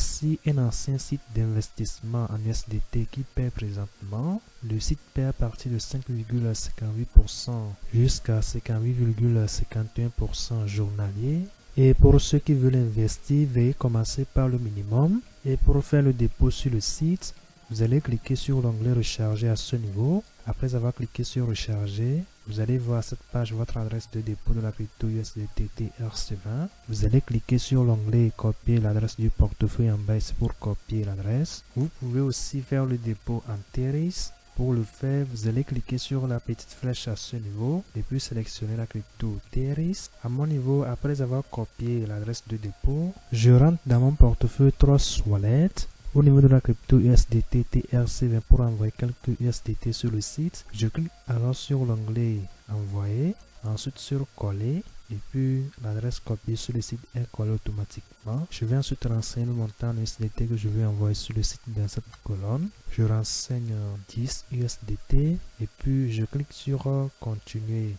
Voici un ancien site d'investissement en USDT qui paie présentement. Le site paie à partir de 5,58% jusqu'à 58,51% journalier. Et pour ceux qui veulent investir, veuillez commencer par le minimum. Et pour faire le dépôt sur le site, vous allez cliquer sur l'onglet recharger à ce niveau. Après avoir cliqué sur recharger, vous allez voir à cette page votre adresse de dépôt de la crypto USDT TRC20. Vous allez cliquer sur l'onglet copier l'adresse du portefeuille en bas ici pour copier l'adresse. Vous pouvez aussi faire le dépôt en Theris. Pour le faire, vous allez cliquer sur la petite flèche à ce niveau et puis sélectionner la crypto Theris. À mon niveau, après avoir copié l'adresse de dépôt, je rentre dans mon portefeuille Trust Wallet. Au niveau de la crypto USDT TRC20 pour envoyer quelques USDT sur le site, je clique alors sur l'onglet envoyer, ensuite sur coller et puis l'adresse copiée sur le site est collée automatiquement. Je vais ensuite renseigner le montant en USDT que je vais envoyer sur le site dans cette colonne. Je renseigne 10 USDT et puis je clique sur continuer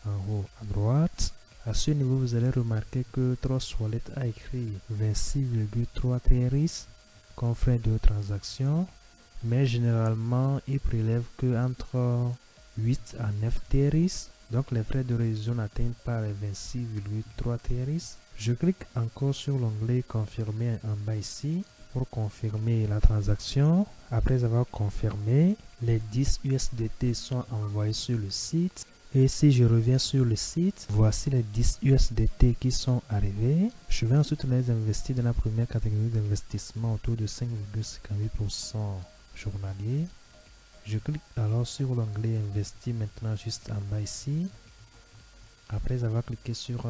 en haut à droite. À ce niveau, vous allez remarquer que Trust Wallet a écrit 26,3 Theris comme frais de transaction, mais généralement il prélève que entre 8 à 9 Theris, donc les frais de révision n'atteignent pas les 26,3 Theris. Je clique encore sur l'onglet confirmer en bas ici pour confirmer la transaction. Après avoir confirmé, les 10 USDT sont envoyés sur le site. Et si je reviens sur le site, voici les 10 USDT qui sont arrivés. Je vais ensuite les investir dans la première catégorie d'investissement autour de 5,58% journalier. Je clique alors sur l'onglet investir maintenant juste en bas ici. Après avoir cliqué sur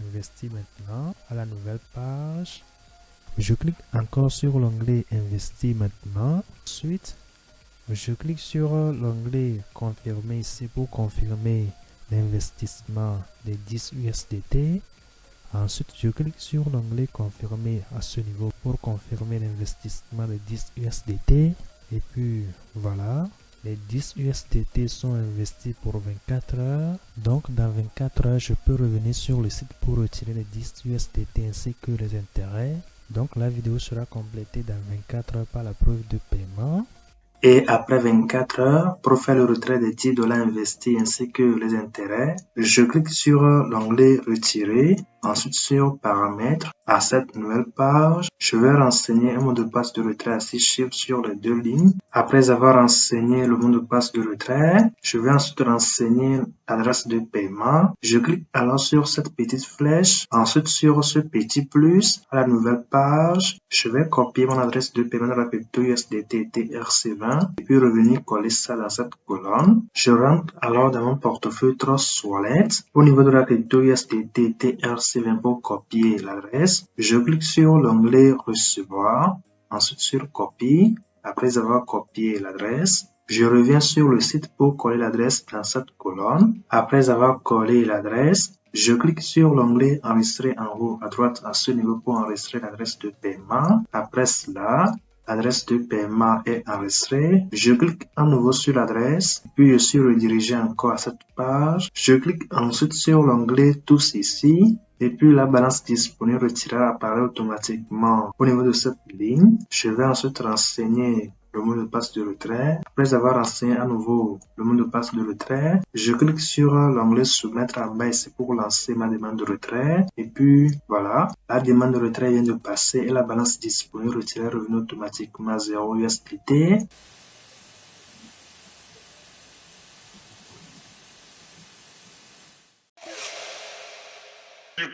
investir maintenant à la nouvelle page, je clique encore sur l'onglet investir maintenant. Ensuite, je clique sur l'onglet confirmer ici pour confirmer l'investissement des 10 USDT. Ensuite, je clique sur l'onglet confirmer à ce niveau pour confirmer l'investissement des 10 USDT. Et puis voilà, les 10 USDT sont investis pour 24 heures. Donc dans 24 heures, je peux revenir sur le site pour retirer les 10 USDT ainsi que les intérêts. Donc la vidéo sera complétée dans 24 heures par la preuve de paiement. Et après 24 heures, pour faire le retrait des $10 investis ainsi que les intérêts, je clique sur l'onglet retirer, ensuite sur paramètres. À cette nouvelle page, je vais renseigner un mot de passe de retrait à 6 chiffres sur les deux lignes. Après avoir renseigné le mot de passe de retrait, je vais ensuite renseigner l'adresse de paiement. Je clique alors sur cette petite flèche, ensuite sur ce petit plus à la nouvelle page. Je vais copier mon adresse de paiement de la crypto USDT TRC20 et puis revenir coller ça dans cette colonne. Je rentre alors dans mon portefeuille Trust Wallet. Au niveau de la crypto USDT TRC20 pour copier l'adresse, je clique sur l'onglet recevoir, ensuite sur copie. Après avoir copié l'adresse, je reviens sur le site pour coller l'adresse dans cette colonne. Après avoir collé l'adresse, je clique sur l'onglet enregistrer en haut à droite à ce niveau pour enregistrer l'adresse de paiement. Après cela, l'adresse de paiement est enregistrée. Je clique à nouveau sur l'adresse, puis je suis redirigé encore à cette page. Je clique ensuite sur l'onglet tous ici. Et puis la balance disponible retirée apparaît automatiquement au niveau de cette ligne. Je vais ensuite renseigner le mot de passe de retrait. Après avoir renseigné à nouveau le mot de passe de retrait, je clique sur l'onglet soumettre en bas ici pour lancer ma demande de retrait. Et puis voilà, la demande de retrait vient de passer et la balance disponible retirée est revenue automatiquement à 0 USDT. You